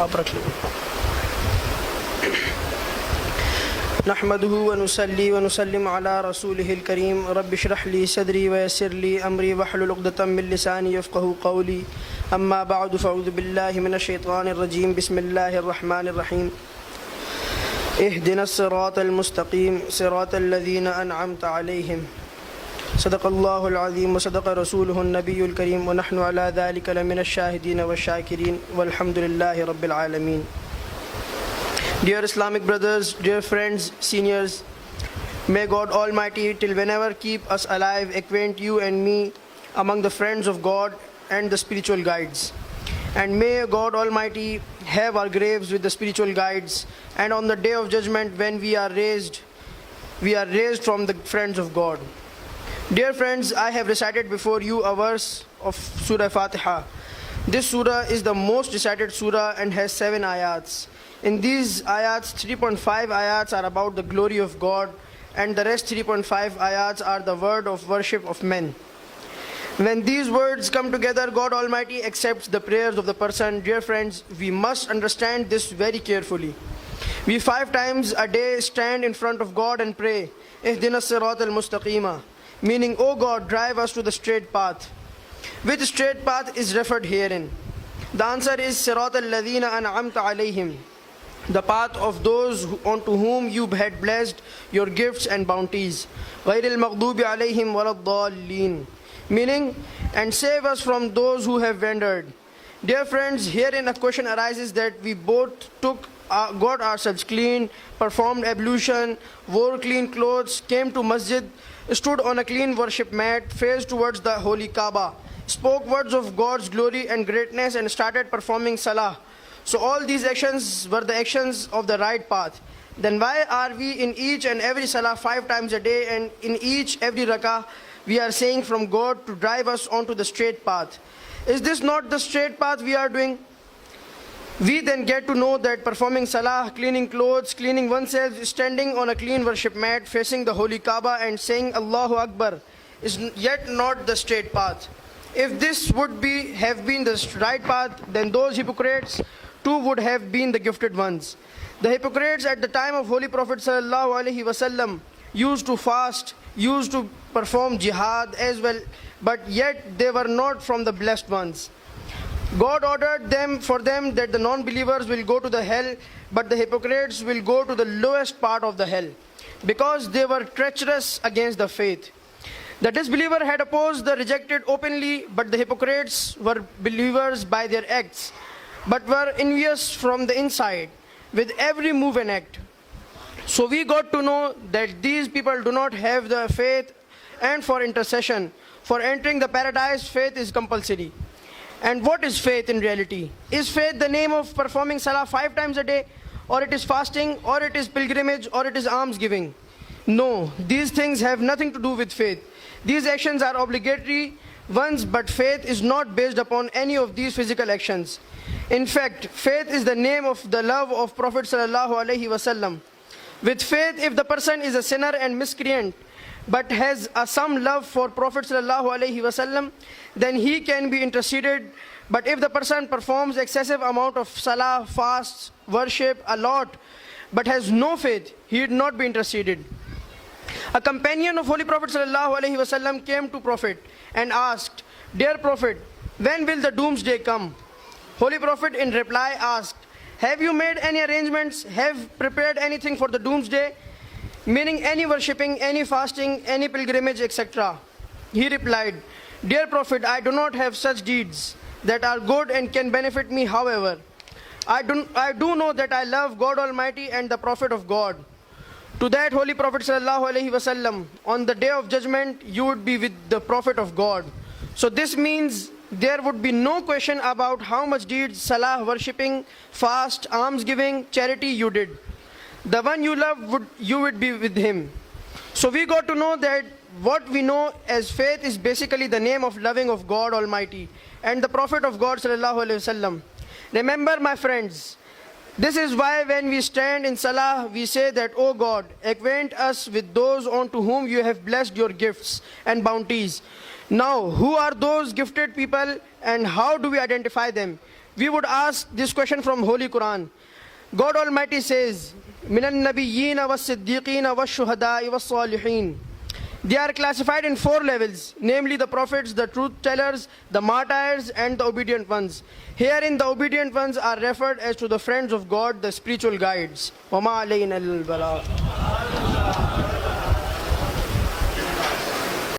आप रख लो. नहमदुहु व नुसल्ली व नुसल्लिम अला रसूलिहिल करीम रब्बि इश्रह ली सदरी व यस्सिर ली अमरी वहलुल उक़दतम मिन लिसानी यफ़क़हू क़ौली अम्मा बअदु फ़अऊज़ु बिल्लाहि मिनश शैतानिर रजीम बिस्मिल्लाहिर रहमानिर रहीम इहदिनस सिरातल मुस्तक़ीम सिरातल लज़ीना अनअमता अलैहिम सदक़ल्लाहुल अज़ीम व सदक़ रसूलुहुन नबियुल करीम व नहनु अला ज़ालिका लमिनश शाहिदीन व शाकिरीन वल्हम्दुलिल्लाहि रब्बिल आलमीन. Dear Islamic brothers, dear friends, seniors, may God Almighty till whenever keep us alive, acquaint you and me among the friends of God and the spiritual guides. And may God Almighty have our graves with the spiritual guides, and on the day of judgment when we are raised from the friends of God. Dear friends, I have recited before you a verse of Surah Fatiha. This surah is the most recited surah and has 7 ayats. In these ayats, 3.5 ayats are about the glory of God, and the rest 3.5 ayats are the word of worship of men. When these words come together, God Almighty accepts the prayers of the person. Dear friends, we must understand this very carefully. We 5 times a day stand in front of God and pray, Ihdinas siratal mustaqima, meaning, O God, drive us to the straight path. Which straight path is referred herein? The answer is Siratal ladhina an'amta alayhim, the path of those onto whom you had blessed your gifts and bounties. Ghayril maghdubi alayhim waladdallin, meaning, and save us from those who have wandered. Dear friends, herein a question arises that we both got ourselves clean, performed ablution, wore clean clothes, came to masjid, stood on a clean worship mat, faced towards the holy Kaaba, spoke words of God's glory and greatness, and started performing salah. So all these actions were the actions of the right path. Then why are we in each and every salah 5 times a day, and in every rakah we are saying from God to drive us onto the straight path? Is this not the straight path we are doing? We then get to know that performing salah, cleaning clothes, cleaning oneself, standing on a clean worship mat, facing the holy Kaaba and saying Allahu Akbar is yet not the straight path. If this would have been the right path, then those hypocrites too would have been the gifted ones. The hypocrites at the time of Holy Prophet Sallallah-u-alaih-i-wa-sallam used to fast, used to perform jihad as well, but yet they were not from the blessed ones. God ordered for them that the non-believers will go to the hell, but the hypocrites will go to the lowest part of the hell, because they were treacherous against the faith. The disbeliever had opposed the rejected openly, but the hypocrites were believers by their acts, but were envious from the inside with every move and act. So we got to know that these people do not have the faith, and for intercession, for entering the paradise, faith is compulsory. And what is faith in reality? Is faith the name of performing salah 5 times a day, or it is fasting, or it is pilgrimage, or it is alms giving? No, these things have nothing to do with faith. These actions are obligatory ones, but faith is not based upon any of these physical actions. In fact, faith is the name of the love of Prophet Sallallah-u-alaih-i-wa-sallam. With faith, if the person is a sinner and miscreant, but has some love for Prophet Sallallahu-Alaihi-Wasallam, then he can be interceded. But if the person performs excessive amount of salah, fasts, worship a lot, but has no faith, he would not be interceded. A companion of Holy Prophet Sallallahu-Alaihi-Wasallam came to Prophet and asked, Dear Prophet, when will the doomsday come? Holy Prophet in reply asked, have you made any arrangements, have prepared anything for the doomsday? Meaning any worshipping, any fasting, any pilgrimage, etc. He replied, Dear Prophet, I do not have such deeds that are good and can benefit me. However, I do know that I love God Almighty and the Prophet of God. To that Holy Prophet Sallallahu-Alaihi-Wasallam, on the day of judgment, you would be with the Prophet of God. So this means there would be no question about how much deeds, salah, worshipping, fast, alms giving, charity you did. The one you love, you would be with him. So we got to know that what we know as faith is basically the name of loving of God Almighty and the Prophet of God Sallallahu-Alaihi-Wasallam. Remember, my friends, this is why when we stand in salah, we say that, O God, acquaint us with those unto whom you have blessed your gifts and bounties. Now, who are those gifted people and how do we identify them? we would ask this question from Holy Quran. God Almighty says, Minan Nabiyyina was Siddiqina was Shuhada'i was Salihin. They are classified in 4 levels, namely the prophets, the truth tellers, the martyrs, and the obedient ones. Herein the obedient ones are referred as to the friends of God, the spiritual guides. وَمَا عَلَيْنَا الْبَلَاغُ.